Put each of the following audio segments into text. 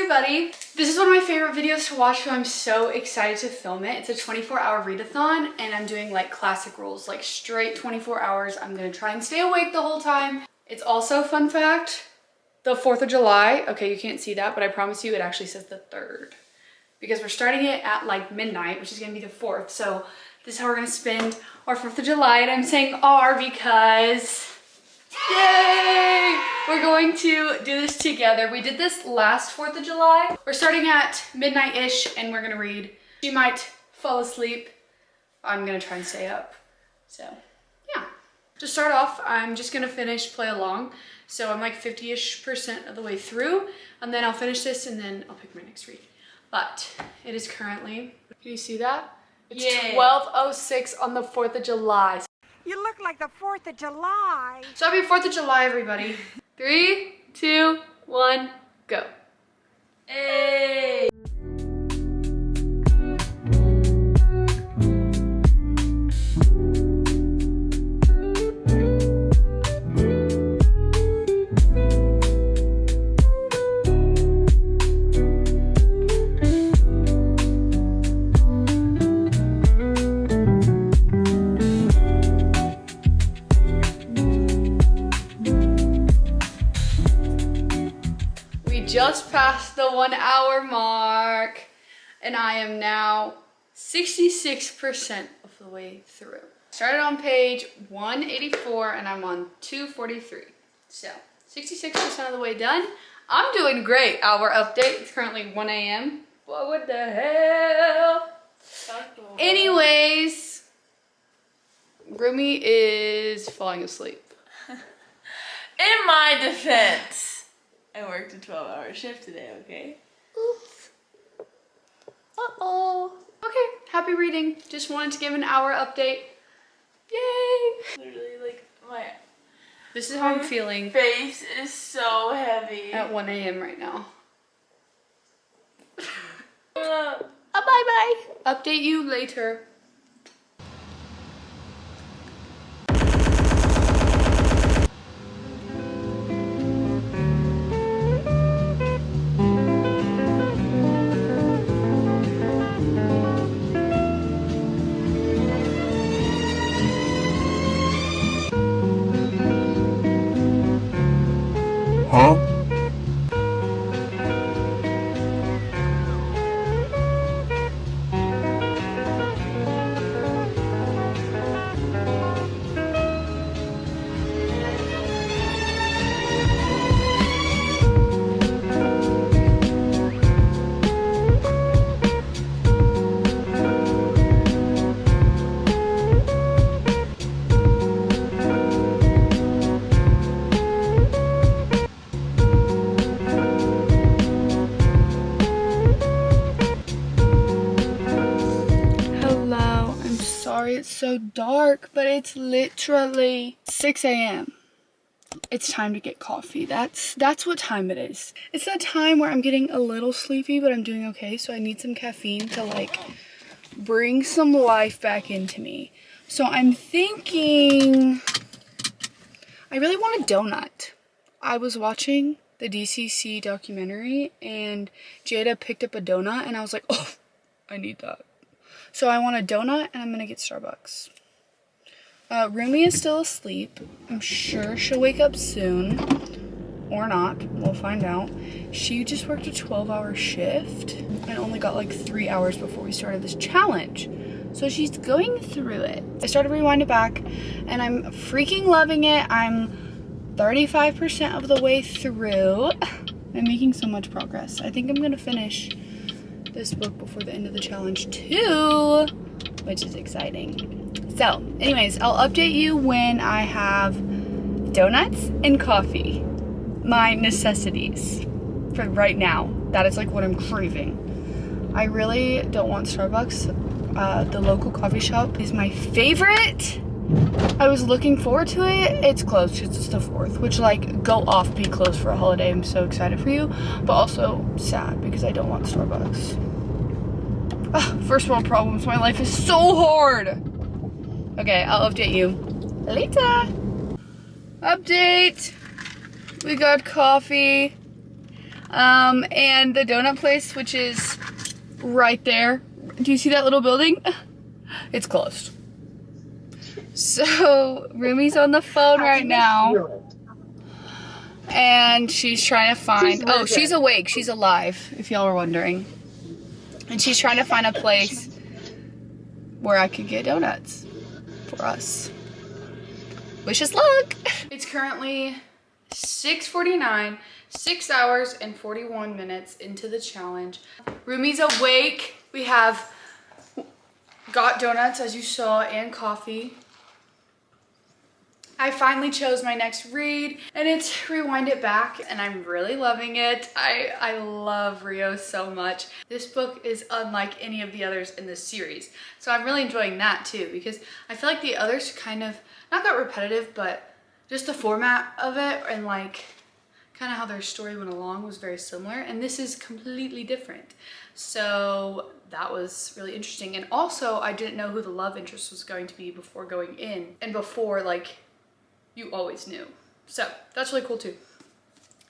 everybody. This is one of my favorite videos to watch, so I'm so excited to film it. It's a 24-hour readathon, and I'm doing like classic rules, like straight 24 hours. I'm gonna try and stay awake the whole time. It's also, fun fact, the 4th of July. Okay, you can't see that, but I promise you it actually says the 3rd. Because we're starting it at like midnight, which is gonna be the 4th. So this is how we're gonna spend our 4th of July, and I'm saying "our" because, yay! We're going to do this together. We did this last 4th of July. We're starting at midnight-ish, and we're gonna read. She might fall asleep. I'm gonna try and stay up. So, yeah. To start off, I'm just gonna finish Play Along. So I'm like 50-ish% of the way through, and then I'll finish this, and then I'll pick my next read. But it is currently, can you see that? It's 12:06 on the 4th of July. You look like the 4th of July. So happy 4th of July, everybody. 3, 2, 1, go. Hey! Just passed the 1 hour mark, and I am now 66% of the way through. Started on page 184 and I'm on 243. So 66% of the way done. I'm doing great. Our update, it's currently 1 a.m. What the hell? Anyways, Rumi is falling asleep. In my defense, I worked a 12-hour shift today, okay? Oops. Uh-oh. Okay, happy reading. Just wanted to give an hour update. Yay! Literally, like, my This is how I'm feeling face is so heavy. at 1 a.m. right now. Bye-bye. Update you later. Huh? It's so dark, but it's literally 6 a.m. It's time to get coffee. That's what time it is. It's that time where I'm getting a little sleepy, but I'm doing okay. So I need some caffeine to like bring some life back into me. So I'm thinking I really want a donut. I was watching the DCC documentary and Jada picked up a donut and I was like, oh, I need that. So I want a donut and I'm gonna get Starbucks. Rumi is still asleep. I'm sure she'll wake up soon. Or not, we'll find out. She just worked a 12-hour shift and only got like 3 hours before we started this challenge. So she's going through it. I started Rewind It Back and I'm freaking loving it. I'm 35% of the way through. I'm making so much progress. I think I'm gonna finish this book before the end of the challenge too, which is exciting. So anyways, I'll update you when I have donuts and coffee, my necessities for right now. That is like what I'm craving. I really don't want Starbucks. The local coffee shop is my favorite. I was looking forward to it. It's closed because it's the 4th, which like go off, be closed for a holiday. I'm so excited for you, but also sad because I don't want Starbucks. Ugh, first world problems. My life is so hard. Okay, I'll update you later. Update. We got coffee. And the donut place, which is right there. Do you see that little building? It's closed. So Rumi's on the phone right now. And she's trying to find, oh, she's awake. She's alive, if y'all were wondering. And she's trying to find a place where I could get donuts for us. Wish us luck. It's currently 6:49, 6 hours and 41 minutes into the challenge. Rumi's awake. We have got donuts, as you saw, and coffee. I finally chose my next read, and it's Rewind It Back, and I'm really loving it. I love Rio so much. This book is unlike any of the others in this series, so I'm really enjoying that too, because I feel like the others kind of, not got repetitive, but just the format of it and like kind of how their story went along was very similar, and this is completely different. So that was really interesting. And also I didn't know who the love interest was going to be before going in, and before like you always knew. So that's really cool too.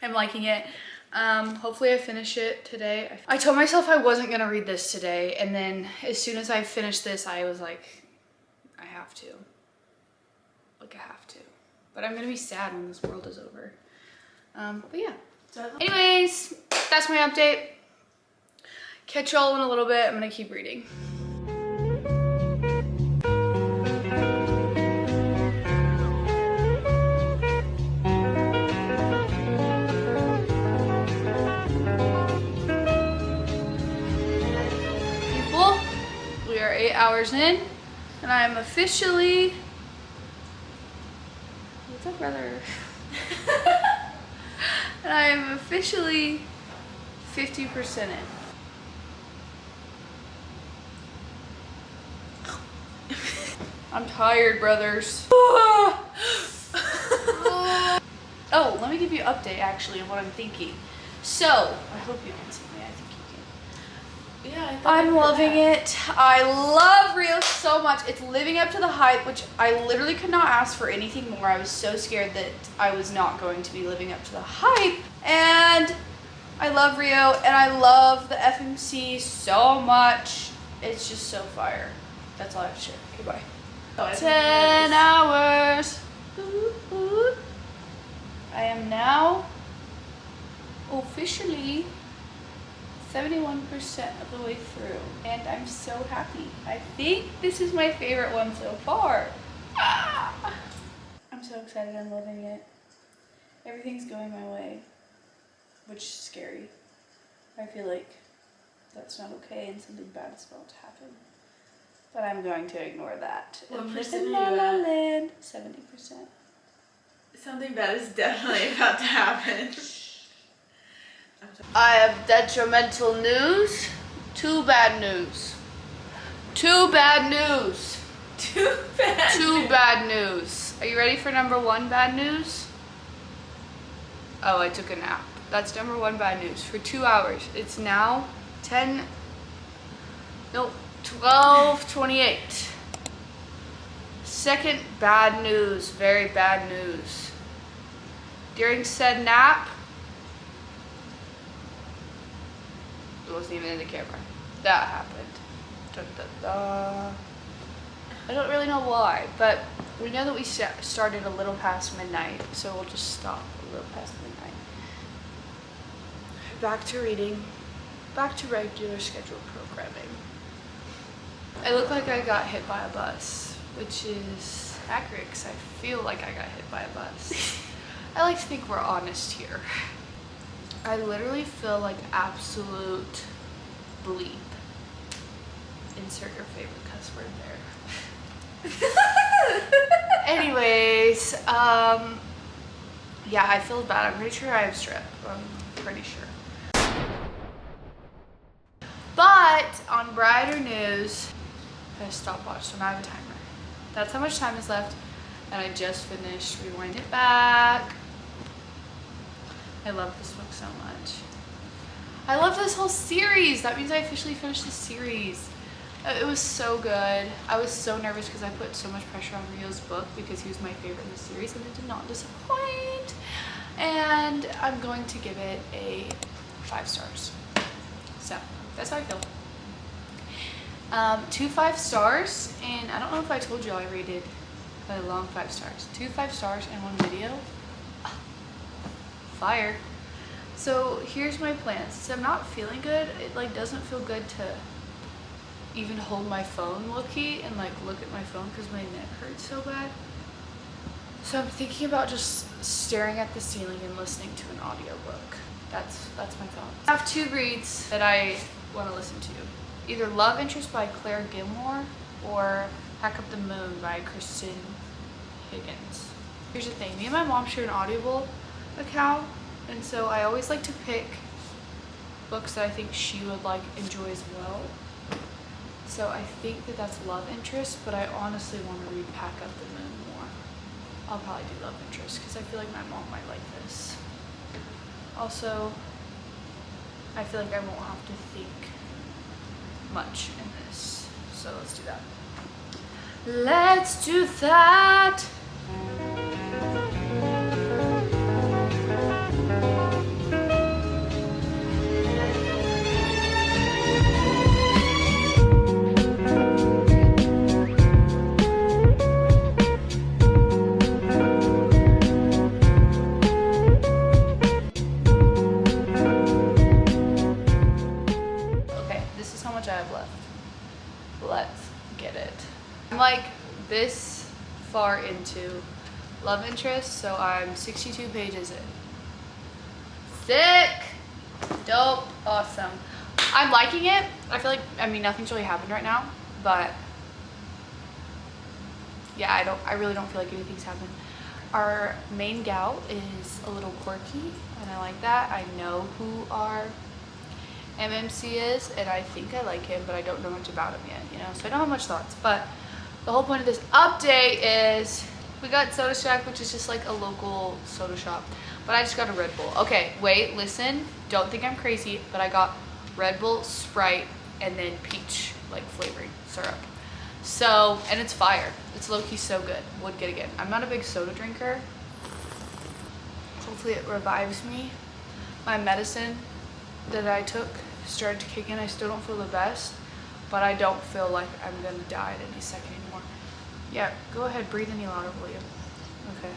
I'm liking it. Hopefully I finish it today. I told myself I wasn't gonna read this today, and then as soon as I finished this, I was like, I have to. Like I have to. But I'm gonna be sad when this world is over. But yeah. Anyways, that's my update. Catch y'all in a little bit. I'm gonna keep reading. People, we are 8 hours in, and I am officially, what's up, brother? And I am officially 50% in. I'm tired, brothers. Oh, let me give you an update actually of what I'm thinking. So, I hope you can see me. I think you can. Yeah, I'm loving it. I love Rio so much. It's living up to the hype, which I literally could not ask for anything more. I was so scared that I was not going to be living up to the hype. And I love Rio, and I love the FMC so much. It's just so fire. That's all I have to share. Okay, bye. 10 hours. I am now officially 71% of the way through, and I'm so happy. I think this is my favorite one so far. Ah! I'm so excited. I'm loving it. Everything's going my way, which is scary. I feel like that's not okay and something bad is about to happen. But I'm going to ignore that. What And percent live in are you La La at? Land. 70%. Something bad is definitely about to happen. I have detrimental news. 2 bad news. 2 bad news. Too bad. 2 bad news. Are you ready for number 1 bad news? Oh, I took a nap. That's number 1 bad news. For 2 hours. It's now 12:28. Second bad news. Very bad news. During said nap, it wasn't even in the camera. That happened. Dun, dun, dun. I don't really know why, but we know that we started a little past midnight, so we'll just stop a little past midnight. Back to reading. Back to regular scheduled programming. I look like I got hit by a bus, which is accurate because I feel like I got hit by a bus. I like to think we're honest here. I literally feel like absolute bleep. Insert your favorite cuss word there. Anyways, yeah, I feel bad. I'm pretty sure I have strep. I'm pretty sure. But on brighter news, I stopwatch, so now I have a timer. That's how much time is left, and I just finished Rewind It Back. I love this book so much. I love this whole series. That means I officially finished the series. It was so good. I was so nervous because I put so much pressure on Rio's book because he was my favorite in the series, and it did not disappoint. And I'm going to give it a 5 stars. So that's how I feel. 2 5 stars, and I don't know if I told you I rated a long 5 stars. 2 5 stars in one video. Fire. So here's my plan. Since I'm not feeling good, it like doesn't feel good to even hold my phone low-key and like look at my phone because my neck hurts so bad. So I'm thinking about just staring at the ceiling and listening to an audiobook. That's my thought. I have 2 reads that I want to listen to. Either Love Interest by Claire Gilmore or Pack Up the Moon by Kristen Higgins. Here's the thing, me and my mom share an Audible account, and so I always like to pick books that I think she would like enjoy as well. So I think that that's Love Interest, but I honestly want to read Pack Up the Moon more. I'll probably do Love Interest because I feel like my mom might like this. Also, I feel like I won't have to think much in this, so let's do that. Let's do that. I have left. Let's get it. I'm like this far into Love Interest, so I'm 62 pages in. Sick! Dope. Awesome. I'm liking it. I feel like, I mean, nothing's really happened right now, but yeah, I really don't feel like anything's happened. Our main gal is a little quirky, and I like that. I know who our MMC is, and I think I like him, but I don't know much about him yet, you know, so I don't have much thoughts. But the whole point of this update is we got Soda Shack, which is just like a local soda shop, but I just got a Red Bull. Okay, wait, listen, don't think I'm crazy, but I got Red Bull, Sprite, and then peach like flavoring syrup. So, and it's fire. It's low-key so good. Would get again. I'm not a big soda drinker. Hopefully it revives me. My medicine that I took started to kick in. I still don't feel the best, but I don't feel like I'm gonna die at any second anymore. Yeah, go ahead, breathe any louder, will you? Okay.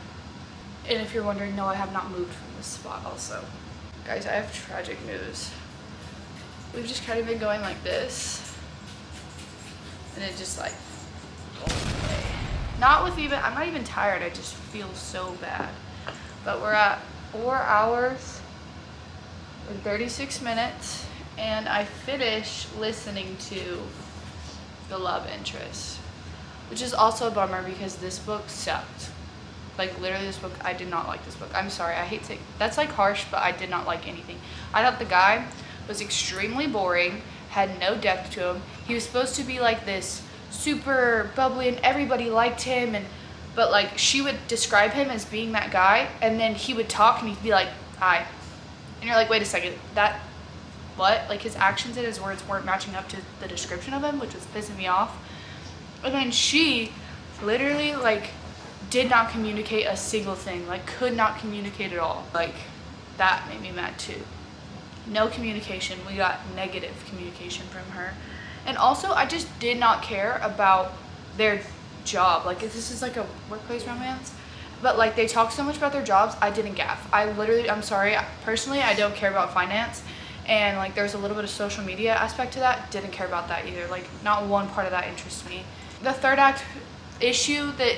And if you're wondering, no, I have not moved from this spot also. Guys, I have tragic news. We've just kind of been going like this, and it just like goes away. Not with even, I'm not even tired, I just feel so bad. But we're at 4 hours and 36 minutes, and I finished listening to The Love Interest, which is also a bummer because this book sucked. Like literally this book, I did not like this book. I'm sorry, I hate to, that's like harsh, but I did not like anything. I thought the guy was extremely boring, had no depth to him. He was supposed to be like this super bubbly and everybody liked him, and but like she would describe him as being that guy, and then he would talk and he'd be like, hi. And you're like, wait a second, that, what? Like his actions and his words weren't matching up to the description of him, which was pissing me off. And then she literally like did not communicate a single thing, like could not communicate at all. Like that made me mad too. No communication. We got negative communication from her. And also I just did not care about their job. Like if this is like a workplace romance, but like they talk so much about their jobs, I didn't gaff. I literally, I'm sorry, personally I don't care about finance, and like there's a little bit of social media aspect to that, didn't care about that either. Like not one part of that interests me. The third act issue that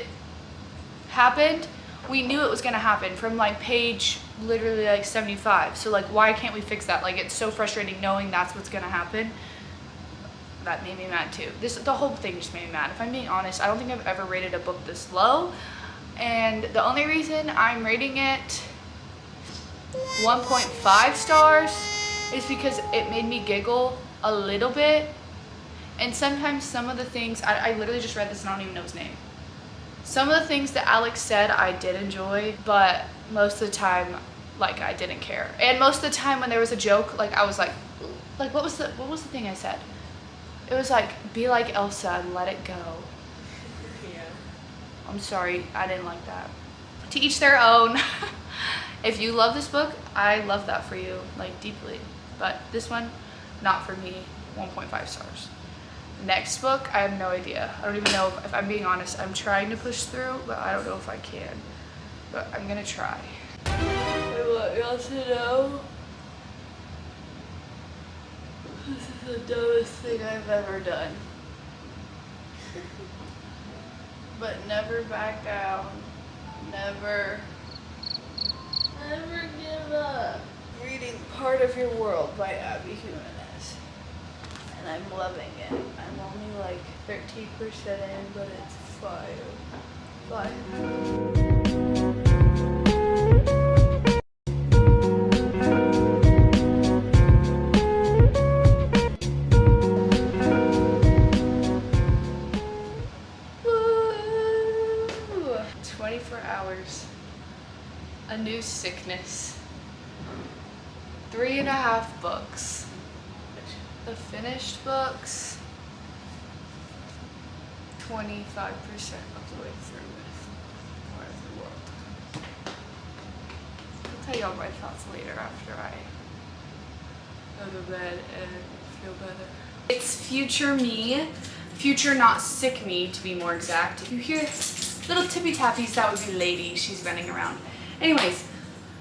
happened, we knew it was gonna happen from like page literally like 75. So like why can't we fix that? Like it's so frustrating knowing that's what's gonna happen. That made me mad too. The whole thing just made me mad. If I'm being honest, I don't think I've ever rated a book this low. And the only reason I'm rating it 1.5 stars is because it made me giggle a little bit. And sometimes some of the things, I literally just read this and I don't even know his name. Some of the things that Alex said I did enjoy, but most of the time, like I didn't care. And most of the time when there was a joke, like I was like what was the thing I said? It was like, be like Elsa and let it go. Yeah. I'm sorry, I didn't like that. To each their own. If you love this book, I love that for you, like deeply. But this one, not for me, 1.5 stars. Next book, I have no idea. I don't even know if I'm being honest. I'm trying to push through, but I don't know if I can. But I'm gonna try. I want y'all to know this is the dumbest thing I've ever done. But never back down. Never give up. Reading Part of Your World by Abby Jimenez. And I'm loving it. I'm only like 13% in, but it's fire. Woo! 24 hours. A new sickness. 3.5 books. The finished books, 25% of the way through with Part of the World. I'll tell y'all my thoughts later after I go to bed and feel better. It's future me, future not sick me to be more exact. If you hear little tippy tappies, that would be Lady. She's running around. Anyways.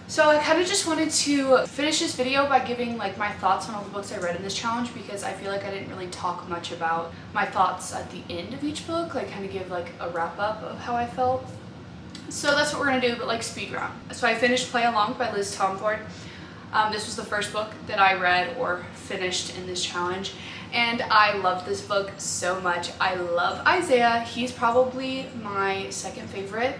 So I kind of just wanted to finish this video by giving like my thoughts on all the books I read in this challenge, because I feel like I didn't really talk much about my thoughts at the end of each book, like kind of give like a wrap up of how I felt. So that's what we're gonna do, but like speed round. So I finished Play Along by Liz Tomford. This was the first book that I read or finished in this challenge, and I loved this book so much. I love Isaiah. He's probably my second favorite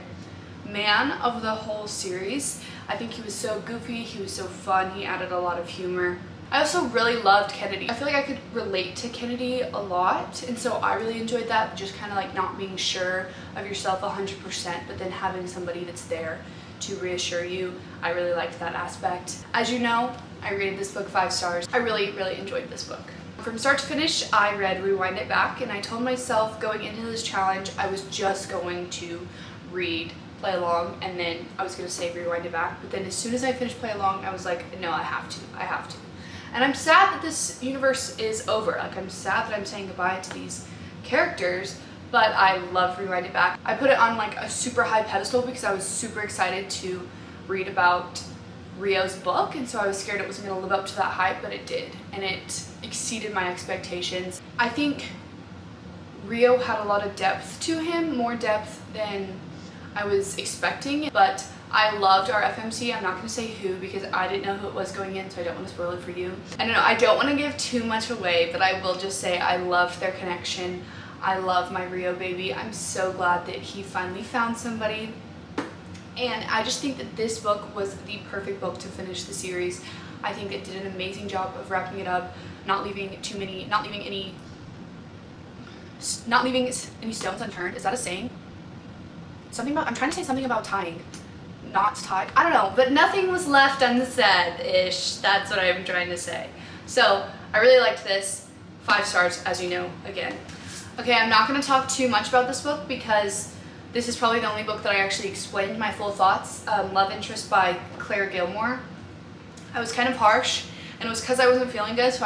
man of the whole series. I think he was so goofy, he was so fun, he added a lot of humor. I also really loved Kennedy. I feel like I could relate to Kennedy a lot, and so I really enjoyed that, just kind of like not being sure of yourself 100%, but then having somebody that's there to reassure you. I really liked that aspect. As you know, I rated this book 5 stars. I really enjoyed this book. From start to finish, I read Rewind It Back, and I told myself going into this challenge, I was just going to read Play Along, and then I was gonna say Rewind It Back, but then as soon as I finished Play Along, I was like, no, I have to. And I'm sad that this universe is over. Like, I'm sad that I'm saying goodbye to these characters, but I love Rewind It Back. I put it on like a super high pedestal because I was super excited to read about Rio's book, and so I was scared it wasn't gonna live up to that hype, but it did, and it exceeded my expectations. I think Rio had a lot of depth to him, more depth than I was expecting, but I loved our FMC. I'm not going to say who because I didn't know who it was going in, so I don't want to spoil it for you. I don't know, I don't want to give too much away, but I will just say I loved their connection. I love my Rio baby. I'm so glad that he finally found somebody, and I just think that this book was the perfect book to finish the series. I think it did an amazing job of wrapping it up, not leaving any stones unturned. Is that a saying? Something about, I'm trying to say something about tying, not tie, I don't know, but nothing was left unsaid-ish. That's what I'm trying to say. So I really liked this. 5 stars, as you know, again. Okay, I'm not going to talk too much about this book because this is probably the only book that I actually explained my full thoughts. Love Interest by Claire Gilmore. I was kind of harsh, and it was because I wasn't feeling good, so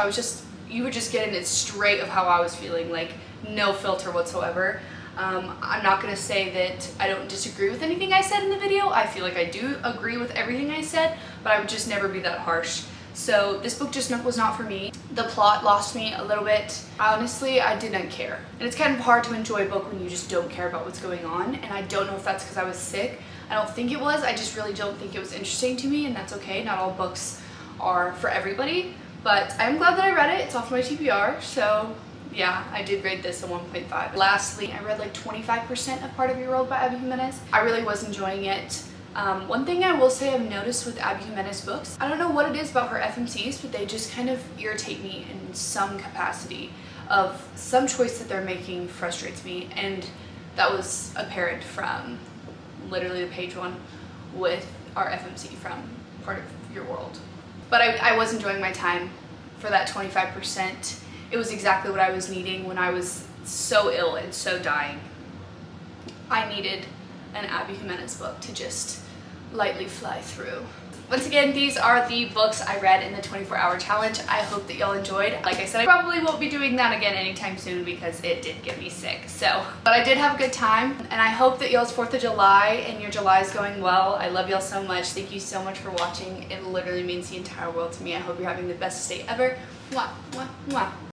you were just getting it straight of how I was feeling, like no filter whatsoever. I'm not going to say that I don't disagree with anything I said in the video. I feel like I do agree with everything I said, but I would just never be that harsh. So this book just was not for me. The plot lost me a little bit. Honestly, I didn't care. And it's kind of hard to enjoy a book when you just don't care about what's going on, and I don't know if that's because I was sick. I don't think it was. I just really don't think it was interesting to me, and that's okay. Not all books are for everybody, but I'm glad that I read it. It's off my TBR, so yeah, I did rate this a 1.5. Lastly, I read like 25% of Part of Your World by Abby Jimenez. I really was enjoying it. One thing I will say I've noticed with Abby Jimenez books, I don't know what it is about her FMCs, but they just kind of irritate me in some capacity. Of some choice that they're making frustrates me, and that was apparent from literally the page 1 with our FMC from Part of Your World. But I was enjoying my time for that 25%. It was exactly what I was needing when I was so ill and so dying. I needed an Abby Jimenez book to just lightly fly through. Once again, these are the books I read in the 24-hour challenge. I hope that y'all enjoyed. Like I said, I probably won't be doing that again anytime soon because it did get me sick. But I did have a good time, and I hope that y'all's 4th of July and your July is going well. I love y'all so much. Thank you so much for watching. It literally means the entire world to me. I hope you're having the best day ever. Mwah, mwah, mwah.